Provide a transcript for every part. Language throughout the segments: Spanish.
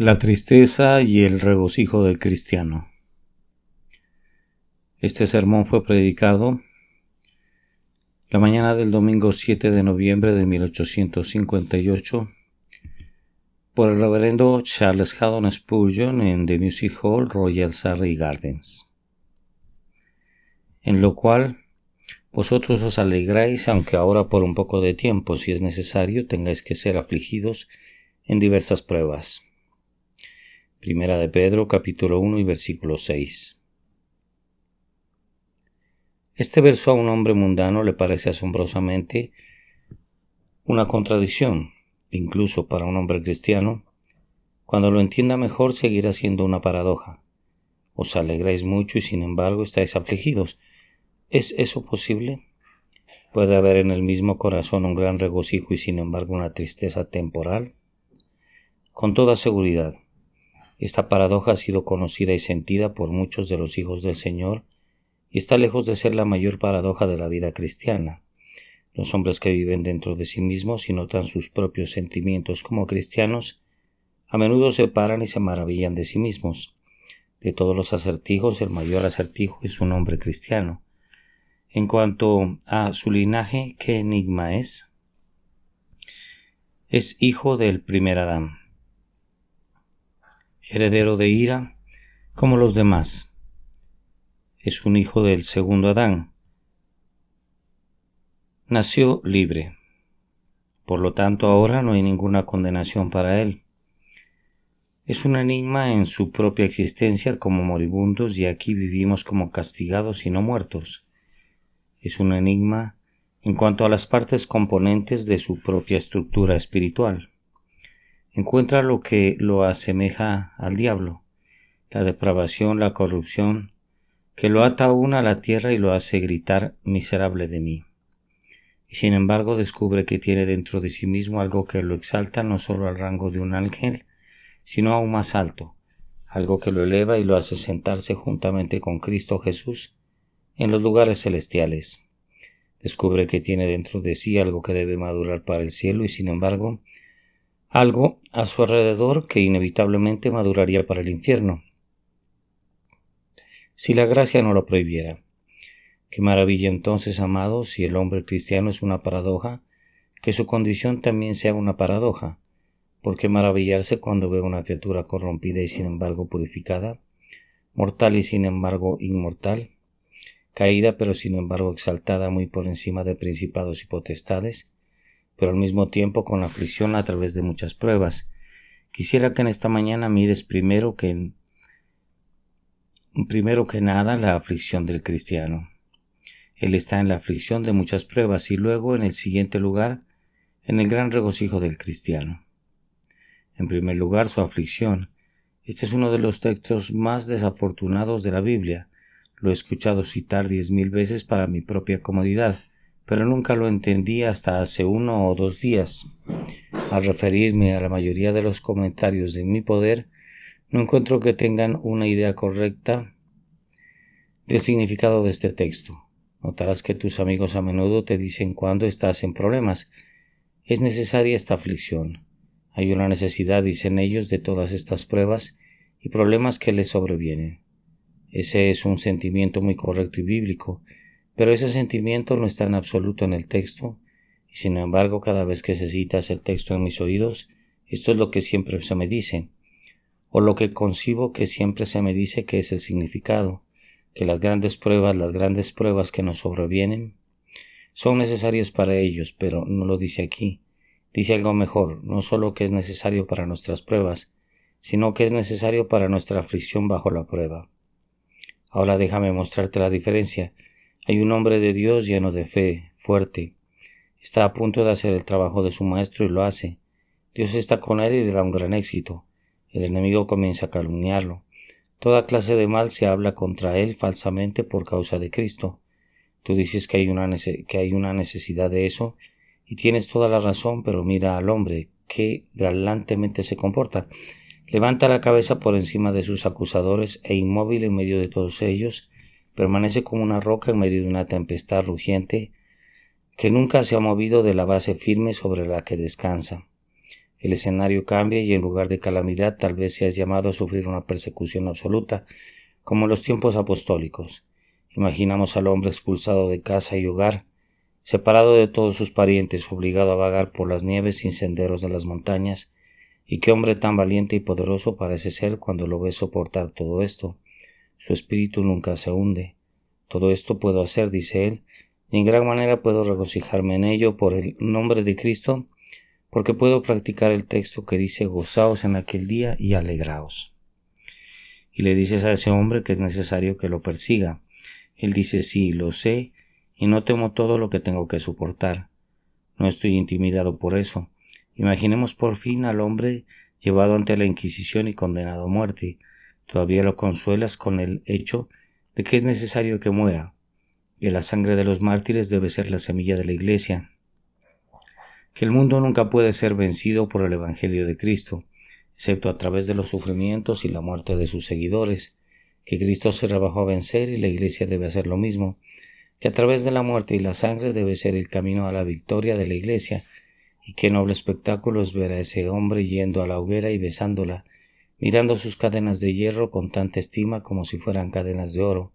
La tristeza y el regocijo del cristiano. Este sermón fue predicado la mañana del domingo 7 de noviembre de 1858 por el reverendo Charles Haddon Spurgeon en The Music Hall, Royal Surrey Gardens, en lo cual vosotros os alegráis, aunque ahora por un poco de tiempo, si es necesario, tengáis que ser afligidos en diversas pruebas. Primera de Pedro, capítulo 1 y versículo 6. Este verso a un hombre mundano le parece asombrosamente una contradicción. Incluso para un hombre cristiano, cuando lo entienda mejor, seguirá siendo una paradoja. Os alegráis mucho y sin embargo estáis afligidos. ¿Es eso posible? ¿Puede haber en el mismo corazón un gran regocijo y sin embargo una tristeza temporal? Con toda seguridad, esta paradoja ha sido conocida y sentida por muchos de los hijos del Señor y está lejos de ser la mayor paradoja de la vida cristiana. Los hombres que viven dentro de sí mismos y notan sus propios sentimientos como cristianos, a menudo se paran y se maravillan de sí mismos. De todos los acertijos, el mayor acertijo es un hombre cristiano. En cuanto a su linaje, ¿qué enigma es? Es hijo del primer Adán, heredero de ira como los demás. Es un hijo del segundo Adán. Nació libre. Por lo tanto, ahora no hay ninguna condenación para él. Es un enigma en su propia existencia como moribundos y aquí vivimos como castigados y no muertos. Es un enigma en cuanto a las partes componentes de su propia estructura espiritual. Encuentra lo que lo asemeja al diablo, la depravación, la corrupción, que lo ata aún a la tierra y lo hace gritar miserable de mí. Y sin embargo descubre que tiene dentro de sí mismo algo que lo exalta no solo al rango de un ángel, sino aún más alto, algo que lo eleva y lo hace sentarse juntamente con Cristo Jesús en los lugares celestiales. Descubre que tiene dentro de sí algo que debe madurar para el cielo y sin embargo algo a su alrededor que inevitablemente maduraría para el infierno, si la gracia no lo prohibiera. Qué maravilla entonces, amados, si el hombre cristiano es una paradoja, que su condición también sea una paradoja. ¿Por qué maravillarse cuando ve una criatura corrompida y sin embargo purificada, mortal y sin embargo inmortal, caída pero sin embargo exaltada muy por encima de principados y potestades, pero al mismo tiempo con aflicción a través de muchas pruebas? Quisiera que en esta mañana mires primero que nada la aflicción del cristiano. Él está en la aflicción de muchas pruebas y luego, en el siguiente lugar, en el gran regocijo del cristiano. En primer lugar, su aflicción. Este es uno de los textos más desafortunados de la Biblia. Lo he escuchado citar 10,000 veces para mi propia comodidad, pero nunca lo entendí hasta hace 1 o 2 días. Al referirme a la mayoría de los comentarios de mi poder, no encuentro que tengan una idea correcta del significado de este texto. Notarás que tus amigos a menudo te dicen cuando estás en problemas. Es necesaria esta aflicción. Hay una necesidad, dicen ellos, de todas estas pruebas y problemas que les sobrevienen. Ese es un sentimiento muy correcto y bíblico, pero ese sentimiento no está en absoluto en el texto, y sin embargo cada vez que se cita ese texto en mis oídos, esto es lo que siempre se me dice, o lo que concibo que siempre se me dice que es el significado, que las grandes pruebas que nos sobrevienen, son necesarias para ellos, pero no lo dice aquí. Dice algo mejor, no solo que es necesario para nuestras pruebas, sino que es necesario para nuestra aflicción bajo la prueba. Ahora déjame mostrarte la diferencia. Hay un hombre de Dios lleno de fe, fuerte. Está a punto de hacer el trabajo de su maestro y lo hace. Dios está con él y le da un gran éxito. El enemigo comienza a calumniarlo. Toda clase de mal se habla contra él falsamente por causa de Cristo. Tú dices que hay una necesidad de eso, y tienes toda la razón, pero mira al hombre, que galantemente se comporta. Levanta la cabeza por encima de sus acusadores e inmóvil en medio de todos ellos, permanece como una roca en medio de una tempestad rugiente que nunca se ha movido de la base firme sobre la que descansa. El escenario cambia y en lugar de calamidad tal vez seas llamado a sufrir una persecución absoluta, como en los tiempos apostólicos. Imaginamos al hombre expulsado de casa y hogar, separado de todos sus parientes, obligado a vagar por las nieves sin senderos de las montañas. Y qué hombre tan valiente y poderoso parece ser cuando lo ves soportar todo esto. Su espíritu nunca se hunde. Todo esto puedo hacer, dice él, y en gran manera puedo regocijarme en ello por el nombre de Cristo, porque puedo practicar el texto que dice: gozaos en aquel día y alegraos. Y le dices a ese hombre que es necesario que lo persiga. Él dice: sí, lo sé, y no temo todo lo que tengo que soportar. No estoy intimidado por eso. Imaginemos por fin al hombre llevado ante la Inquisición y condenado a muerte. Todavía lo consuelas con el hecho de que es necesario que muera, que la sangre de los mártires debe ser la semilla de la Iglesia, que el mundo nunca puede ser vencido por el Evangelio de Cristo, excepto a través de los sufrimientos y la muerte de sus seguidores, que Cristo se rebajó a vencer y la Iglesia debe hacer lo mismo, que a través de la muerte y la sangre debe ser el camino a la victoria de la Iglesia, y qué noble espectáculo es ver a ese hombre yendo a la hoguera y besándola, mirando sus cadenas de hierro con tanta estima como si fueran cadenas de oro.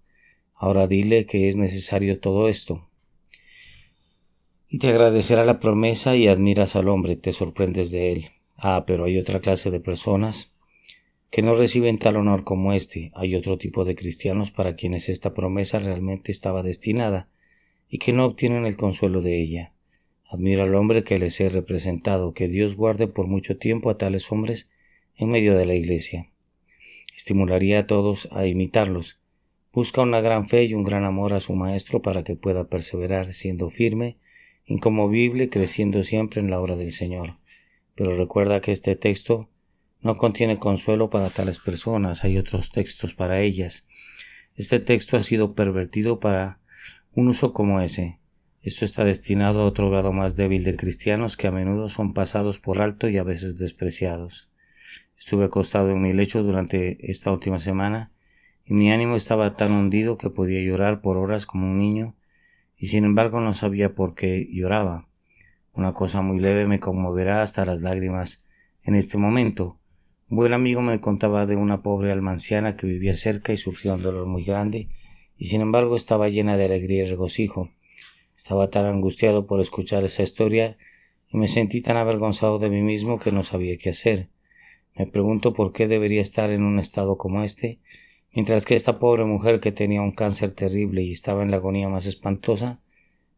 Ahora dile que es necesario todo esto. Y te agradecerá la promesa y admiras al hombre, te sorprendes de él. Pero hay otra clase de personas que no reciben tal honor como este. Hay otro tipo de cristianos para quienes esta promesa realmente estaba destinada y que no obtienen el consuelo de ella. Admiro al hombre que les he representado, que Dios guarde por mucho tiempo a tales hombres en medio de la Iglesia. Estimularía a todos a imitarlos. Busca una gran fe y un gran amor a su maestro para que pueda perseverar siendo firme, inconmovible, creciendo siempre en la obra del Señor. Pero recuerda que este texto no contiene consuelo para tales personas, hay otros textos para ellas. Este texto ha sido pervertido para un uso como ese. Esto está destinado a otro grado más débil de cristianos que a menudo son pasados por alto y a veces despreciados. Estuve acostado en mi lecho durante esta última semana y mi ánimo estaba tan hundido que podía llorar por horas como un niño, y sin embargo no sabía por qué lloraba. Una cosa muy leve me conmoverá hasta las lágrimas en este momento. Un buen amigo me contaba de una pobre alma anciana que vivía cerca y sufría un dolor muy grande, y sin embargo estaba llena de alegría y regocijo. Estaba tan angustiado por escuchar esa historia y me sentí tan avergonzado de mí mismo que no sabía qué hacer. Me pregunto por qué debería estar en un estado como este, mientras que esta pobre mujer que tenía un cáncer terrible y estaba en la agonía más espantosa,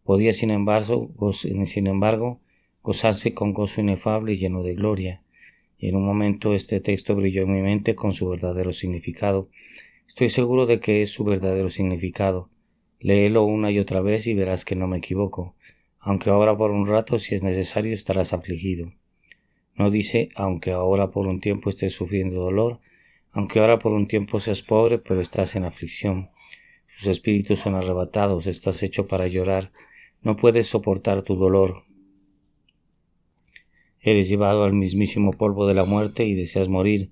podía sin embargo gozarse con gozo inefable y lleno de gloria. Y en un momento este texto brilló en mi mente con su verdadero significado. Estoy seguro de que es su verdadero significado. Léelo una y otra vez y verás que no me equivoco. Aunque ahora por un rato, si es necesario, estarás afligido. No dice, aunque ahora por un tiempo estés sufriendo dolor, aunque ahora por un tiempo seas pobre, pero estás en aflicción. Sus espíritus son arrebatados, estás hecho para llorar, no puedes soportar tu dolor. Eres llevado al mismísimo polvo de la muerte y deseas morir.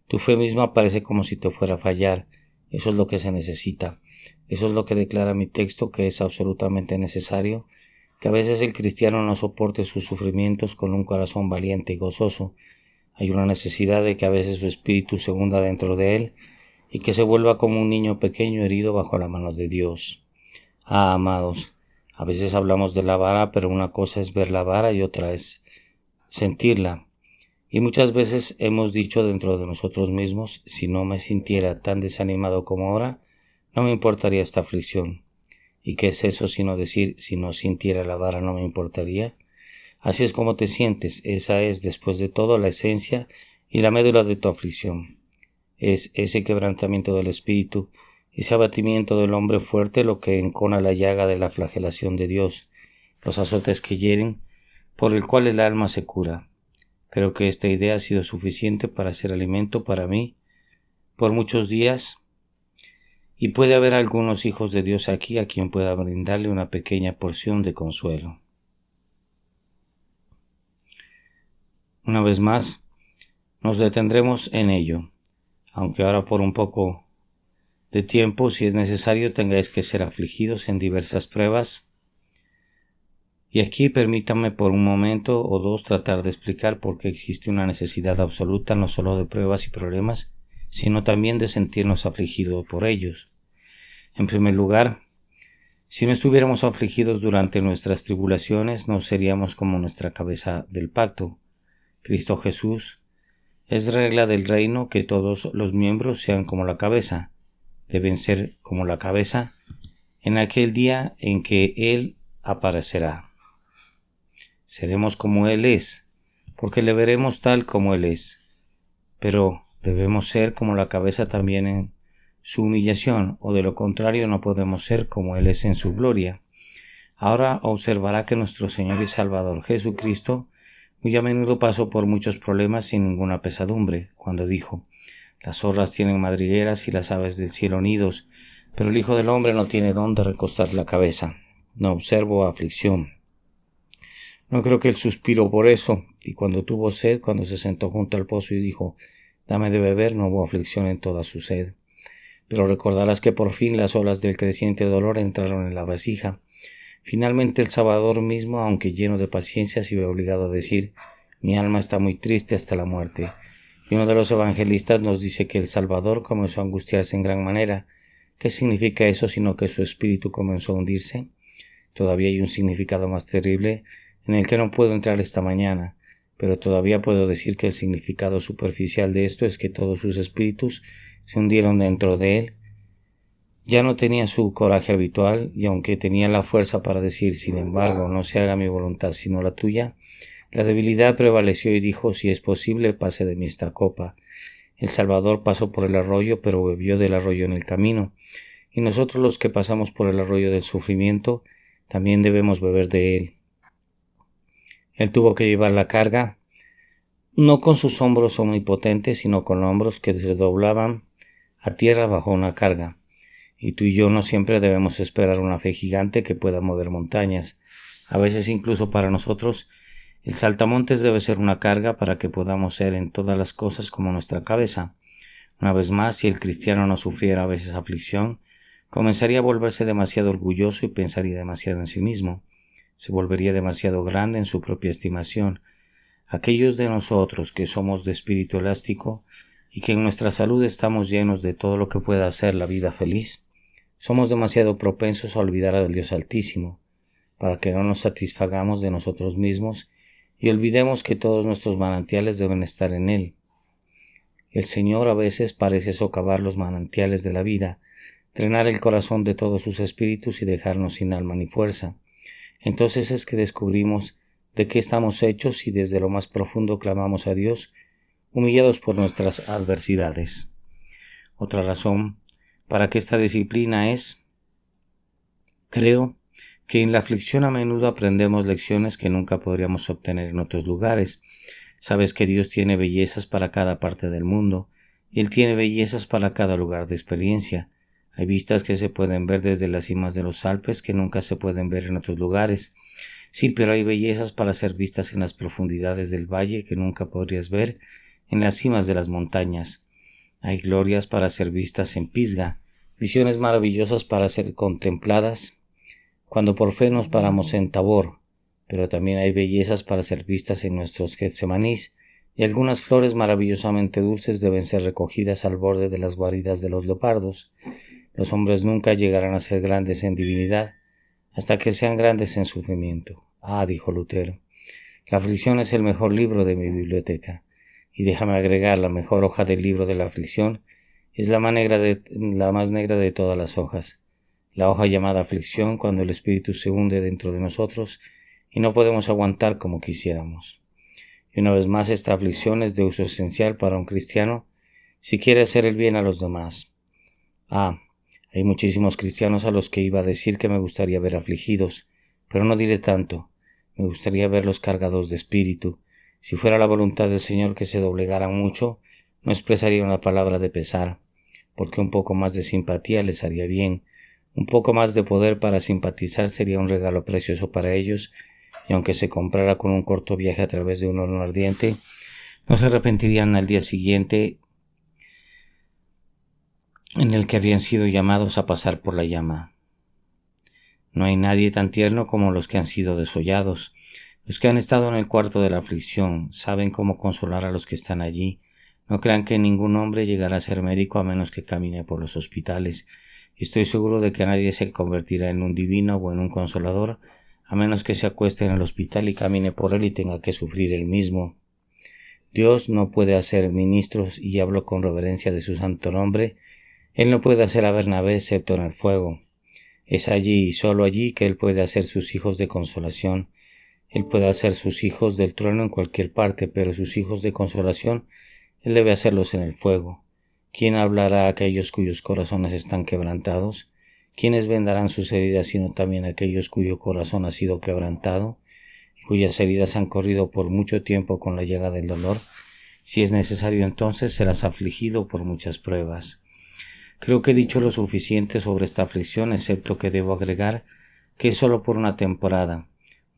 Tu fe misma parece como si te fuera a fallar. Eso es lo que se necesita. Eso es lo que declara mi texto, que es absolutamente necesario, que a veces el cristiano no soporte sus sufrimientos con un corazón valiente y gozoso. Hay una necesidad de que a veces su espíritu se hunda dentro de él y que se vuelva como un niño pequeño herido bajo la mano de Dios. Amados, a veces hablamos de la vara, pero una cosa es ver la vara y otra es sentirla. Y muchas veces hemos dicho dentro de nosotros mismos: si no me sintiera tan desanimado como ahora, no me importaría esta aflicción. ¿Y qué es eso sino decir: si no sintiera la vara no me importaría? Así es como te sientes. Esa es, después de todo, la esencia y la médula de tu aflicción. Es ese quebrantamiento del espíritu, ese abatimiento del hombre fuerte lo que encona la llaga de la flagelación de Dios, los azotes que hieren, por el cual el alma se cura. Creo que esta idea ha sido suficiente para ser alimento para mí por muchos días, y puede haber algunos hijos de Dios aquí a quien pueda brindarle una pequeña porción de consuelo. Una vez más, nos detendremos en ello, aunque ahora por un poco de tiempo, si es necesario, tengáis que ser afligidos en diversas pruebas. Y aquí permítame por un momento o dos tratar de explicar por qué existe una necesidad absoluta no solo de pruebas y problemas, sino también de sentirnos afligidos por ellos. En primer lugar, si no estuviéramos afligidos durante nuestras tribulaciones, no seríamos como nuestra cabeza del pacto, Cristo Jesús. Es regla del reino que todos los miembros sean como la cabeza. Deben ser como la cabeza en aquel día en que Él aparecerá. Seremos como Él es, porque le veremos tal como Él es. Pero debemos ser como la cabeza también en su humillación, o de lo contrario no podemos ser como Él es en su gloria. Ahora observará que nuestro Señor y Salvador Jesucristo muy a menudo pasó por muchos problemas sin ninguna pesadumbre, cuando dijo: las zorras tienen madrigueras y las aves del cielo nidos, pero el Hijo del Hombre no tiene dónde recostar la cabeza. No observo aflicción. No creo que él suspiró por eso, y cuando tuvo sed, cuando se sentó junto al pozo y dijo: dame de beber, no hubo aflicción en toda su sed. Pero recordarás que por fin las olas del creciente dolor entraron en la vasija. Finalmente el Salvador mismo, aunque lleno de paciencia, se ve obligado a decir: mi alma está muy triste hasta la muerte. Y uno de los evangelistas nos dice que el Salvador comenzó a angustiarse en gran manera. ¿Qué significa eso sino que su espíritu comenzó a hundirse? Todavía hay un significado más terrible en el que no puedo entrar esta mañana, pero todavía puedo decir que el significado superficial de esto es que todos sus espíritus se hundieron dentro de él. Ya no tenía su coraje habitual, y aunque tenía la fuerza para decir: sin embargo, no se haga mi voluntad sino la tuya, la debilidad prevaleció y dijo: si es posible, pase de mí esta copa. El Salvador pasó por el arroyo, pero bebió del arroyo en el camino, y nosotros los que pasamos por el arroyo del sufrimiento, también debemos beber de él. Él tuvo que llevar la carga, no con sus hombros omnipotentes, sino con hombros que se doblaban a tierra bajo una carga. Y tú y yo no siempre debemos esperar una fe gigante que pueda mover montañas. A veces incluso para nosotros el saltamontes debe ser una carga para que podamos ser en todas las cosas como nuestra cabeza. Una vez más, si el cristiano no sufriera a veces aflicción, comenzaría a volverse demasiado orgulloso y pensaría demasiado en sí mismo. Se volvería demasiado grande en su propia estimación. Aquellos de nosotros que somos de espíritu elástico y que en nuestra salud estamos llenos de todo lo que pueda hacer la vida feliz, somos demasiado propensos a olvidar al Dios Altísimo, para que no nos satisfagamos de nosotros mismos y olvidemos que todos nuestros manantiales deben estar en Él. El Señor a veces parece socavar los manantiales de la vida, drenar el corazón de todos sus espíritus y dejarnos sin alma ni fuerza. Entonces es que descubrimos de qué estamos hechos y desde lo más profundo clamamos a Dios, humillados por nuestras adversidades. Otra razón para que esta disciplina es: creo que en la aflicción a menudo aprendemos lecciones que nunca podríamos obtener en otros lugares. Sabes que Dios tiene bellezas para cada parte del mundo, y Él tiene bellezas para cada lugar de experiencia. Hay vistas que se pueden ver desde las cimas de los Alpes que nunca se pueden ver en otros lugares. Sí, pero hay bellezas para ser vistas en las profundidades del valle que nunca podrías ver en las cimas de las montañas. Hay glorias para ser vistas en Pisga, visiones maravillosas para ser contempladas cuando por fe nos paramos en Tabor, pero también hay bellezas para ser vistas en nuestros Getsemanís, y algunas flores maravillosamente dulces deben ser recogidas al borde de las guaridas de los leopardos. Los hombres nunca llegarán a ser grandes en divinidad hasta que sean grandes en sufrimiento. Ah, dijo Lutero, la aflicción es el mejor libro de mi biblioteca. Y déjame agregar, la mejor hoja del libro de la aflicción es la más negra de todas las hojas. La hoja llamada aflicción, cuando el espíritu se hunde dentro de nosotros y no podemos aguantar como quisiéramos. Y una vez más, esta aflicción es de uso esencial para un cristiano si quiere hacer el bien a los demás. Hay muchísimos cristianos a los que iba a decir que me gustaría ver afligidos, pero no diré tanto. Me gustaría verlos cargados de espíritu. Si fuera la voluntad del Señor que se doblegaran mucho, no expresaría una palabra de pesar, porque un poco más de simpatía les haría bien. Un poco más de poder para simpatizar sería un regalo precioso para ellos, y aunque se comprara con un corto viaje a través de un horno ardiente, no se arrepentirían al día siguiente en el que habían sido llamados a pasar por la llama. No hay nadie tan tierno como los que han sido desollados. Los que han estado en el cuarto de la aflicción saben cómo consolar a los que están allí. No crean que ningún hombre llegará a ser médico a menos que camine por los hospitales. Y estoy seguro de que nadie se convertirá en un divino o en un consolador a menos que se acueste en el hospital y camine por él y tenga que sufrir él mismo. Dios no puede hacer ministros, y hablo con reverencia de su santo nombre. Él no puede hacer a Bernabé excepto en el fuego. Es allí y solo allí que Él puede hacer sus hijos de consolación. Él puede hacer sus hijos del trueno en cualquier parte, pero sus hijos de consolación Él debe hacerlos en el fuego. ¿Quién hablará a aquellos cuyos corazones están quebrantados? ¿Quiénes vendarán sus heridas sino también aquellos cuyo corazón ha sido quebrantado y cuyas heridas han corrido por mucho tiempo con la llaga del dolor? Si es necesario, entonces serás afligido por muchas pruebas. Creo que he dicho lo suficiente sobre esta aflicción, excepto que debo agregar que es solo por una temporada.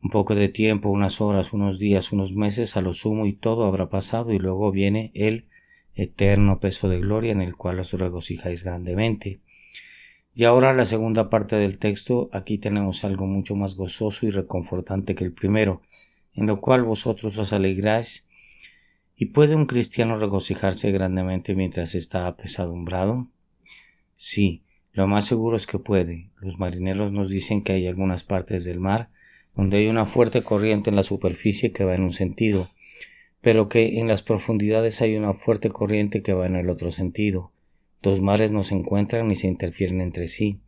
Un poco de tiempo, unas horas, unos días, unos meses, a lo sumo, y todo habrá pasado, y luego viene el eterno peso de gloria en el cual os regocijáis grandemente. Y ahora la segunda parte del texto. Aquí tenemos algo mucho más gozoso y reconfortante que el primero, en lo cual vosotros os alegráis. ¿Y puede un cristiano regocijarse grandemente mientras está apesadumbrado? Sí, lo más seguro es que puede. Los marineros nos dicen que hay algunas partes del mar donde hay una fuerte corriente en la superficie que va en un sentido, pero que en las profundidades hay una fuerte corriente que va en el otro sentido. Dos mares no se encuentran ni se interfieren entre sí,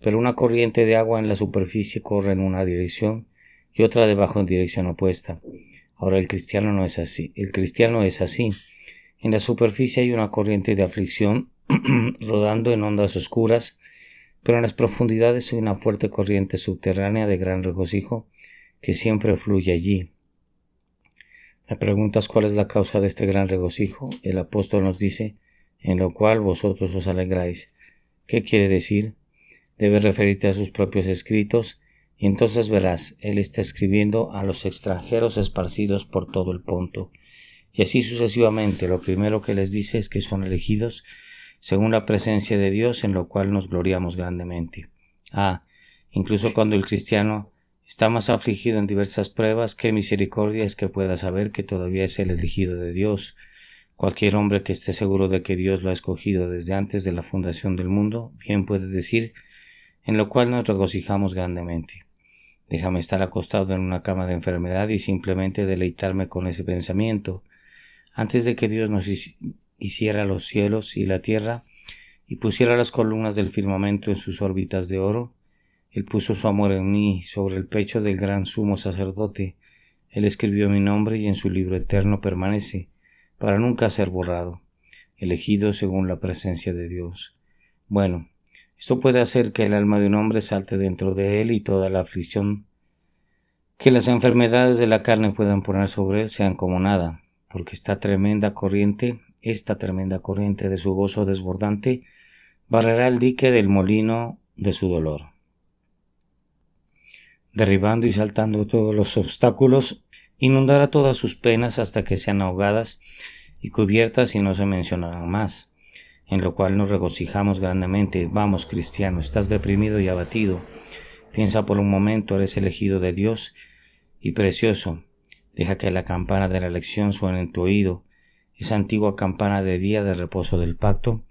pero una corriente de agua en la superficie corre en una dirección y otra debajo en dirección opuesta. Ahora el cristiano no es así. El cristiano es así. En la superficie hay una corriente de aflicción rodando en ondas oscuras, pero en las profundidades hay una fuerte corriente subterránea de gran regocijo que siempre fluye allí. ¿Me preguntas cuál es la causa de este gran regocijo? El apóstol nos dice, en lo cual vosotros os alegráis. ¿Qué quiere decir? Debes referirte a sus propios escritos, y entonces verás, él está escribiendo a los extranjeros esparcidos por todo el Ponto. Y así sucesivamente. Lo primero que les dice es que son elegidos según la presencia de Dios, en lo cual nos gloriamos grandemente. Incluso cuando el cristiano está más afligido en diversas pruebas, qué misericordia es que pueda saber que todavía es el elegido de Dios. Cualquier hombre que esté seguro de que Dios lo ha escogido desde antes de la fundación del mundo, bien puede decir, en lo cual nos regocijamos grandemente. Déjame estar acostado en una cama de enfermedad y simplemente deleitarme con ese pensamiento. Antes de que Dios nos hiciera los cielos y la tierra y pusiera las columnas del firmamento en sus órbitas de oro, Él puso su amor en mí sobre el pecho del gran sumo sacerdote. Él escribió mi nombre y en su libro eterno permanece, para nunca ser borrado, elegido según la presencia de Dios. Bueno, esto puede hacer que el alma de un hombre salte dentro de él y toda la aflicción que las enfermedades de la carne puedan poner sobre él sean como nada, porque esta tremenda corriente de su gozo desbordante barrerá el dique del molino de su dolor, derribando y saltando todos los obstáculos, inundará todas sus penas hasta que sean ahogadas y cubiertas y no se mencionarán más, en lo cual nos regocijamos grandemente. Vamos, cristiano, estás deprimido y abatido. Piensa por un momento, eres elegido de Dios y precioso. Deja que la campana de la elección suene en tu oído, esa antigua campana de día de reposo del pacto,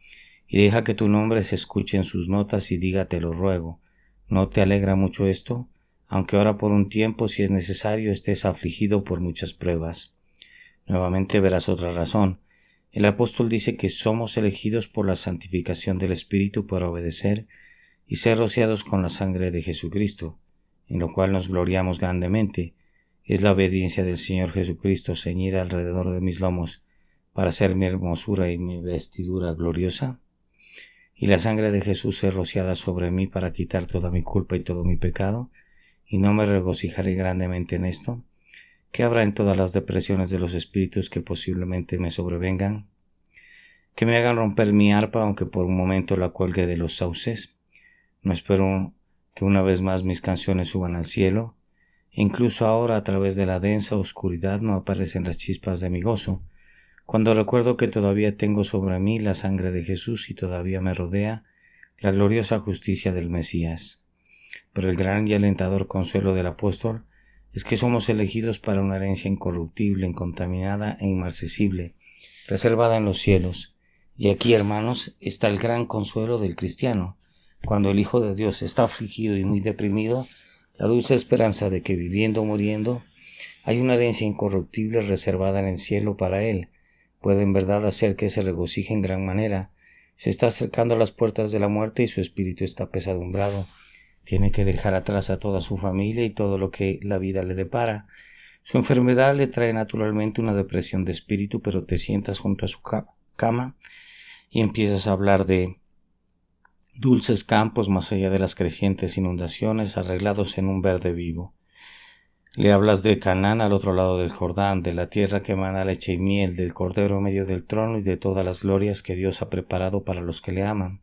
y deja que tu nombre se escuche en sus notas y diga: te lo ruego. ¿No te alegra mucho esto? Aunque ahora por un tiempo, si es necesario, estés afligido por muchas pruebas. Nuevamente verás otra razón. El apóstol dice que somos elegidos por la santificación del Espíritu para obedecer y ser rociados con la sangre de Jesucristo, en lo cual nos gloriamos grandemente. Es la obediencia del Señor Jesucristo ceñida alrededor de mis lomos para ser mi hermosura y mi vestidura gloriosa, y la sangre de Jesús es rociada sobre mí para quitar toda mi culpa y todo mi pecado, y no me regocijaré grandemente en esto. ¿Qué habrá en todas las depresiones de los espíritus que posiblemente me sobrevengan? Que me hagan romper mi arpa, aunque por un momento la cuelgue de los sauces. No espero que una vez más mis canciones suban al cielo. Incluso ahora, a través de la densa oscuridad, no aparecen las chispas de mi gozo. Cuando recuerdo que todavía tengo sobre mí la sangre de Jesús y todavía me rodea la gloriosa justicia del Mesías. pero el gran y alentador consuelo del apóstol es que somos elegidos para una herencia incorruptible, incontaminada e inmarcesible, reservada en los cielos. Y aquí, hermanos, está el gran consuelo del cristiano. Cuando el Hijo de Dios está afligido y muy deprimido, la dulce esperanza de que viviendo o muriendo hay una herencia incorruptible reservada en el cielo para él, puede en verdad hacer que se regocije en gran manera. Se está acercando a las puertas de la muerte y su espíritu está pesadumbrado. Tiene que dejar atrás a toda su familia y todo lo que la vida le depara. Su enfermedad le trae naturalmente una depresión de espíritu, pero te sientas junto a su cama y empiezas a hablar de dulces campos más allá de las crecientes inundaciones, arreglados en un verde vivo. Le hablas de Canaán al otro lado del Jordán, de la tierra que emana leche y miel, del Cordero en medio del trono y de todas las glorias que Dios ha preparado para los que le aman.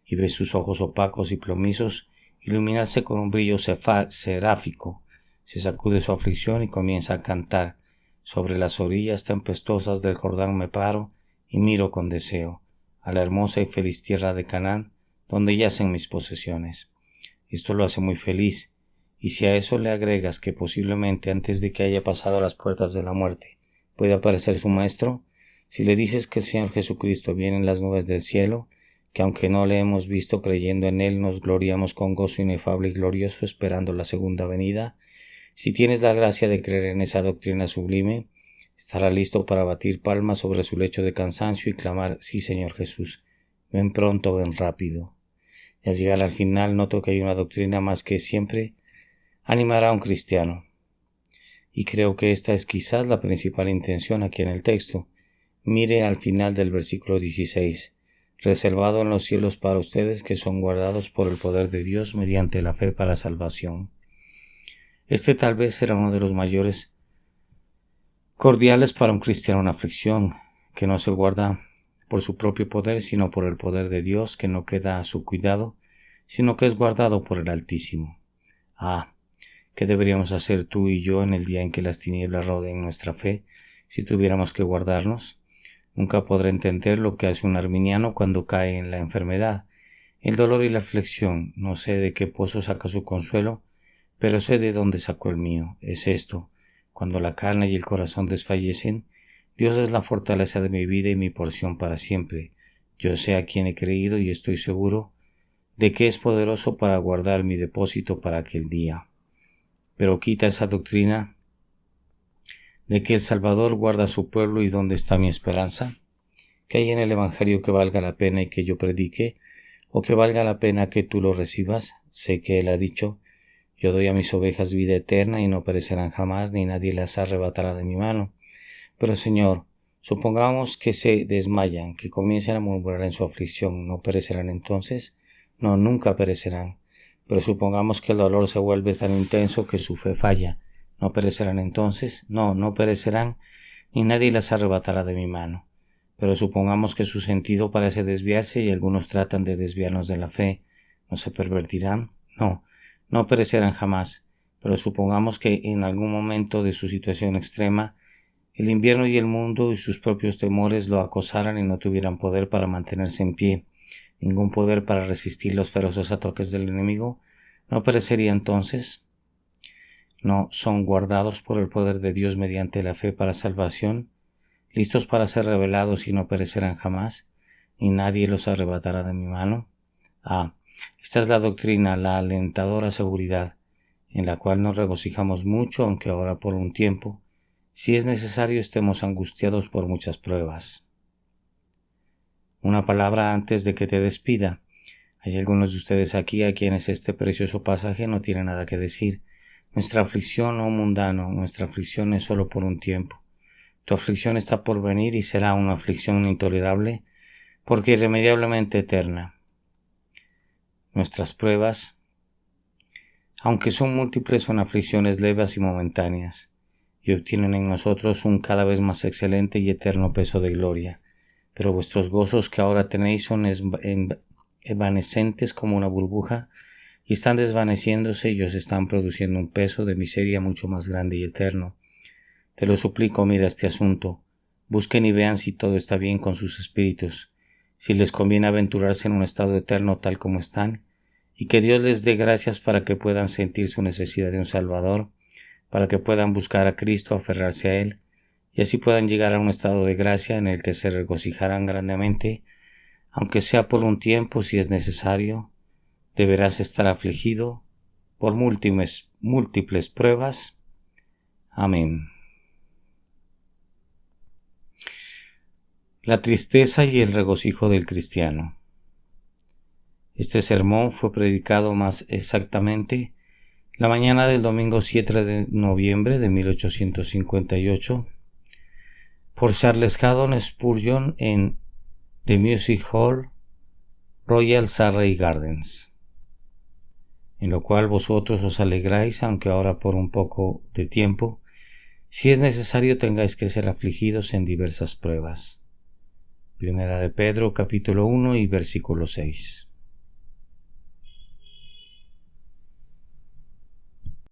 Y ves sus ojos opacos y plomizos iluminarse con un brillo seráfico. Se sacude su aflicción y comienza a cantar. Sobre las orillas tempestuosas del Jordán me paro y miro con deseo a la hermosa y feliz tierra de Canaán, donde yacen mis posesiones. Esto lo hace muy feliz. Y si a eso le agregas que posiblemente antes de que haya pasado a las puertas de la muerte puede aparecer su Maestro, si le dices que el Señor Jesucristo viene en las nubes del cielo, que aunque no le hemos visto creyendo en Él nos gloriamos con gozo inefable y glorioso esperando la segunda venida, si tienes la gracia de creer en esa doctrina sublime, estará listo para batir palmas sobre su lecho de cansancio y clamar: sí, Señor Jesús, ven pronto, ven rápido. Y al llegar al final noto que hay una doctrina más que siempre animará a un cristiano. Y creo que esta es quizás la principal intención aquí en el texto. Mire al final del versículo 16. Reservado en los cielos para ustedes que son guardados por el poder de Dios mediante la fe para salvación. Este tal vez era uno de los mayores cordiales para un cristiano en aflicción, que no se guarda por su propio poder, sino por el poder de Dios, que no queda a su cuidado, sino que es guardado por el Altísimo. ¿Qué deberíamos hacer tú y yo en el día en que las tinieblas rodeen nuestra fe, si tuviéramos que guardarnos? Nunca podré entender lo que hace un arminiano cuando cae en la enfermedad, el dolor y la aflicción. No sé de qué pozo saca su consuelo, pero sé de dónde sacó el mío. Es esto: cuando la carne y el corazón desfallecen, Dios es la fortaleza de mi vida y mi porción para siempre. Yo sé a quién he creído y estoy seguro de que es poderoso para guardar mi depósito para aquel día. Pero quita esa doctrina de que el Salvador guarda a su pueblo y ¿dónde está mi esperanza? ¿Qué hay en el Evangelio que valga la pena y que yo predique? ¿O que valga la pena que tú lo recibas? Sé que Él ha dicho: yo doy a mis ovejas vida eterna y no perecerán jamás, ni nadie las arrebatará de mi mano. Pero Señor, supongamos que se desmayan, que comiencen a murmurar en su aflicción, ¿no perecerán entonces? No, nunca perecerán. Pero supongamos que el dolor se vuelve tan intenso que su fe falla, ¿no perecerán entonces? No, no perecerán, ni nadie las arrebatará de mi mano. Pero supongamos que su sentido parece desviarse y algunos tratan de desviarnos de la fe, ¿no se pervertirán? No, no perecerán jamás. Pero supongamos que en algún momento de su situación extrema, el invierno y el mundo y sus propios temores lo acosaran y no tuvieran poder para mantenerse en pie, ningún poder para resistir los feroces ataques del enemigo, ¿no perecería entonces? ¿No son guardados por el poder de Dios mediante la fe para salvación, listos para ser revelados y no perecerán jamás, ni nadie los arrebatará de mi mano? Esta es la doctrina, la alentadora seguridad, en la cual nos regocijamos mucho, aunque ahora por un tiempo, si es necesario, estemos angustiados por muchas pruebas. Una palabra antes de que te despida. Hay algunos de ustedes aquí a quienes este precioso pasaje no tiene nada que decir. Nuestra aflicción, oh mundano, nuestra aflicción es solo por un tiempo. Tu aflicción está por venir y será una aflicción intolerable, porque irremediablemente eterna. Nuestras pruebas, aunque son múltiples, son aflicciones leves y momentáneas, y obtienen en nosotros un cada vez más excelente y eterno peso de gloria. Pero vuestros gozos que ahora tenéis son evanescentes como una burbuja, y están desvaneciéndose y os están produciendo un peso de miseria mucho más grande y eterno. Te lo suplico, mira este asunto. Busquen y vean si todo está bien con sus espíritus, si les conviene aventurarse en un estado eterno tal como están, y que Dios les dé gracias para que puedan sentir su necesidad de un Salvador, para que puedan buscar a Cristo, aferrarse a Él, y así puedan llegar a un estado de gracia en el que se regocijarán grandemente, aunque sea por un tiempo si es necesario. Deberás estar afligido por múltiples pruebas. Amén. La tristeza y el regocijo del cristiano. Este sermón fue predicado más exactamente la mañana del domingo 7 de noviembre de 1858 por Charles Haddon Spurgeon en The Music Hall, Royal Surrey Gardens, en lo cual vosotros os alegráis, aunque ahora por un poco de tiempo, si es necesario tengáis que ser afligidos en diversas pruebas. Primera de Pedro, capítulo 1 y versículo 6.